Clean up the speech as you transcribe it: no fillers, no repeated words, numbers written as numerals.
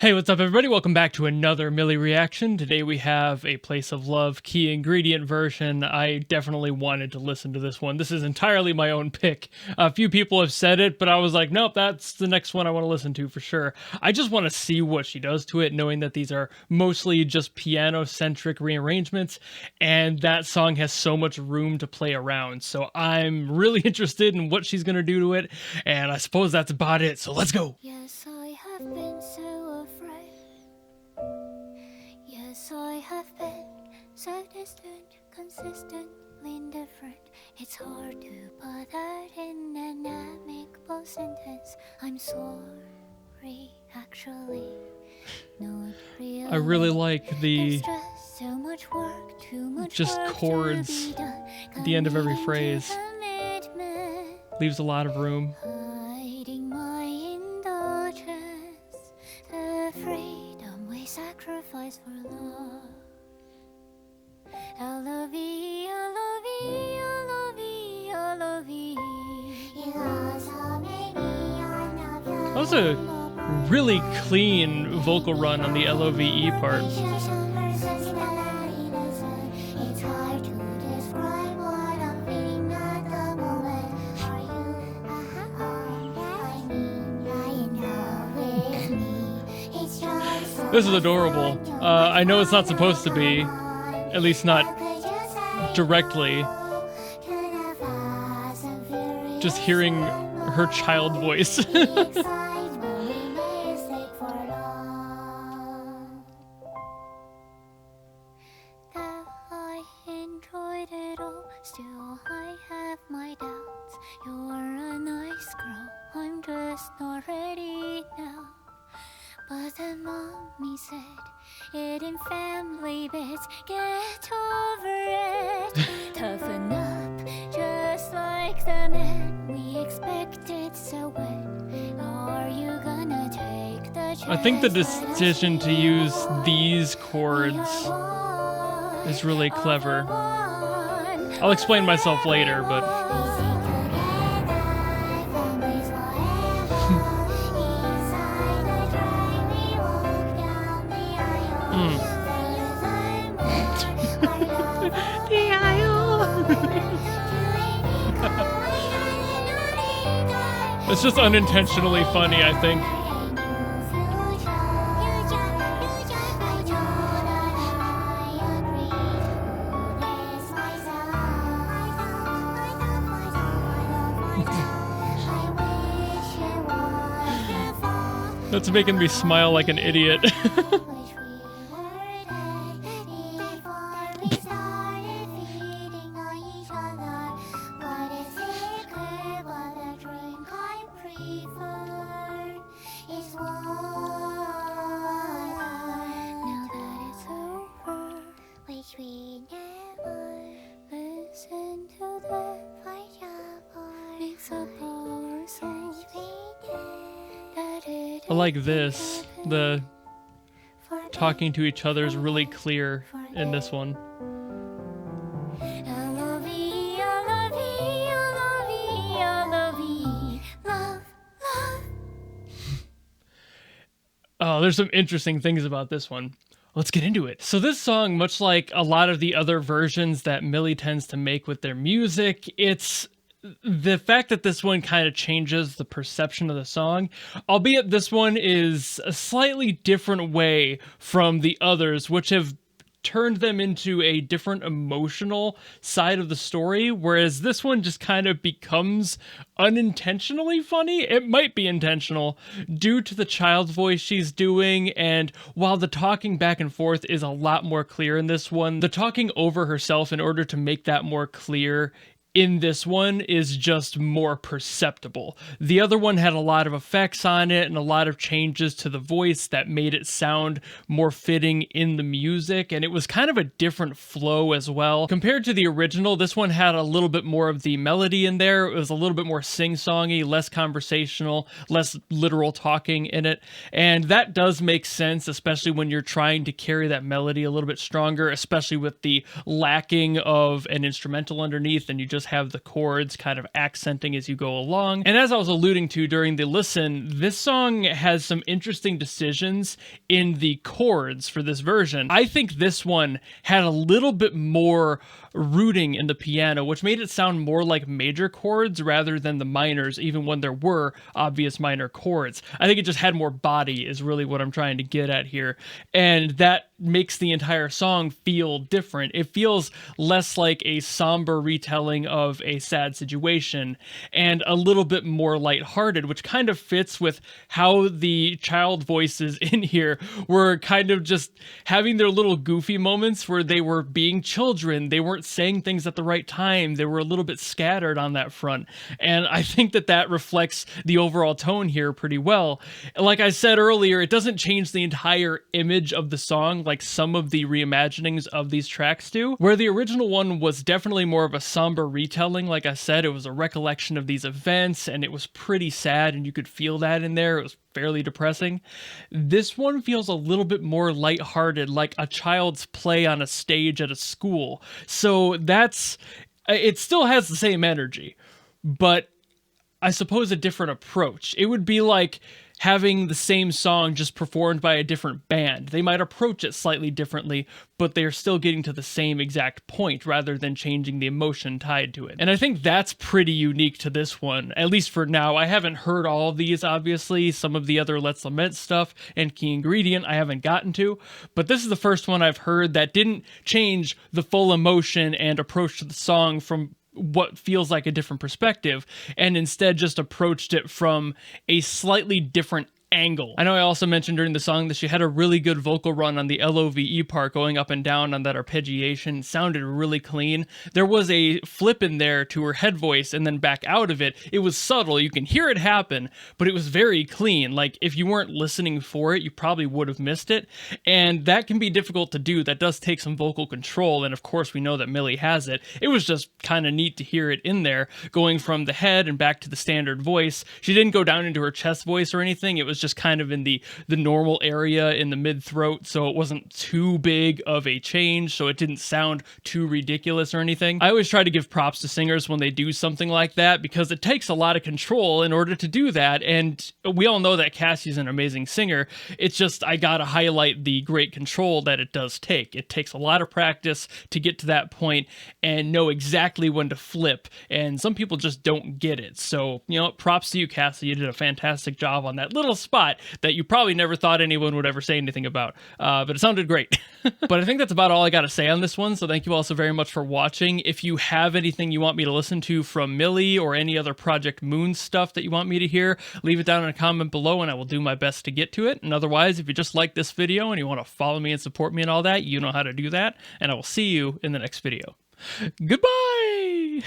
Hey, what's up everybody? Welcome back to another Mili reaction. Today we have a Place of Love key ingredient version. I definitely wanted to listen to this one. This is entirely my own pick. A few people have said it, but I was like, nope, that's the next one I want to listen to for sure. I just want to see what she does to it, knowing that these are mostly just piano-centric rearrangements, and that song has so much room to play around. So I'm really interested in what she's going to do to it, and I suppose that's about it. So let's go! Yes, I have been so afraid. Yes, I have been so distant, consistently indifferent. It's hard to put that in an amicable sentence. I'm sorry, actually. Not really. I really like the so much work, too much just work chords at the end of every phrase. Leaves a lot of room. Hiding my indulgence, the freedom we sacrifice for love. L-O-V-E, L-O-V-E, L-O-V-E, L-O-V-E. That was a really clean vocal run on the LOVE part. It's hard to describe what I'm feeling at the moment. Are you I mean, lying out with me? It's just so This is adorable. I know it's not supposed to be, at least not directly. Just hearing her child voice. Still I have my doubts. You're a nice girl, I'm just not ready now. But the mommy said it in family bits. Get over it. Toughen up, just like the man we expected. So when are you gonna take the chance? I think the decision to use these chords is really clever. I'll explain myself later, but it's just unintentionally funny, I think. That's making me smile like an idiot. I like this. The talking to each other is really clear in this one. Oh, there's some interesting things about this one. Let's get into it. So this song, much like a lot of the other versions that Mili tends to make with their music, it's the fact that this one kind of changes the perception of the song, albeit this one is a slightly different way from the others, which have turned them into a different emotional side of the story, whereas this one just kind of becomes unintentionally funny. It might be intentional due to the child voice she's doing, and while the talking back and forth is a lot more clear in this one, the talking over herself in order to make that more clear in this one is just more perceptible. The other one had a lot of effects on it and a lot of changes to the voice that made it sound more fitting in the music, and it was kind of a different flow as well. Compared to the original, this one had a little bit more of the melody in there. It was a little bit more sing-songy, less conversational, less literal talking in it, and that does make sense, especially when you're trying to carry that melody a little bit stronger, especially with the lacking of an instrumental underneath and you just just have the chords kind of accenting as you go along. And as I was alluding to during the listen, this song has some interesting decisions in the chords for this version. I think this one had a little bit more rooting in the piano, which made it sound more like major chords rather than the minors, even when there were obvious minor chords. I think it just had more body is really what I'm trying to get at here. And that makes the entire song feel different. It feels less like a somber retelling of a sad situation and a little bit more lighthearted, which kind of fits with how the child voices in here were kind of just having their little goofy moments where they were being children. They weren't saying things at the right time. They were a little bit scattered on that front. And I think that that reflects the overall tone here pretty well. Like I said earlier, it doesn't change the entire image of the song like some of the reimaginings of these tracks do, where the original one was definitely more of a somber retelling. Like I said, it was a recollection of these events and it was pretty sad and you could feel that in there. It was fairly depressing. This one feels a little bit more lighthearted, like a child's play on a stage at a school. So it still has the same energy, but I suppose a different approach. It would be like having the same song just performed by a different band. They might approach it slightly differently, but they're still getting to the same exact point rather than changing the emotion tied to it. And I think that's pretty unique to this one, at least for now. I haven't heard all of these, obviously. Some of the other Let's Lament stuff and Key Ingredient I haven't gotten to, but this is the first one I've heard that didn't change the full emotion and approach to the song from what feels like a different perspective, and instead just approached it from a slightly different angle. I know I also mentioned during the song that she had a really good vocal run on the LOVE part, going up and down on that arpeggiation. It sounded really clean. There was a flip in there to her head voice and then back out of it. It was subtle. You can hear it happen, but it was very clean. Like if you weren't listening for it, you probably would have missed it. And that can be difficult to do. That does take some vocal control. And of course we know that Mili has it. It was just kind of neat to hear it in there, going from the head and back to the standard voice. She didn't go down into her chest voice or anything. It was just kind of in the normal area in the mid throat, so it wasn't too big of a change, so it didn't sound too ridiculous or anything. I always try to give props to singers when they do something like that, because it takes a lot of control in order to do that, and we all know that Cassie's an amazing singer. It's just I gotta highlight the great control that it does take. It takes a lot of practice to get to that point and know exactly when to flip, and some people just don't get it. So, you know, props to you, Cassie. You did a fantastic job on that little spot that you probably never thought anyone would ever say anything about, but it sounded great. But I think that's about all I got to say on this one, so thank you all so very much for watching. If you have anything you want me to listen to from Mili or any other Project Moon stuff that you want me to hear, leave it down in a comment below and I will do my best to get to it. And otherwise, if you just like this video and you want to follow me and support me and all that, you know how to do that, and I will see you in the next video. Goodbye!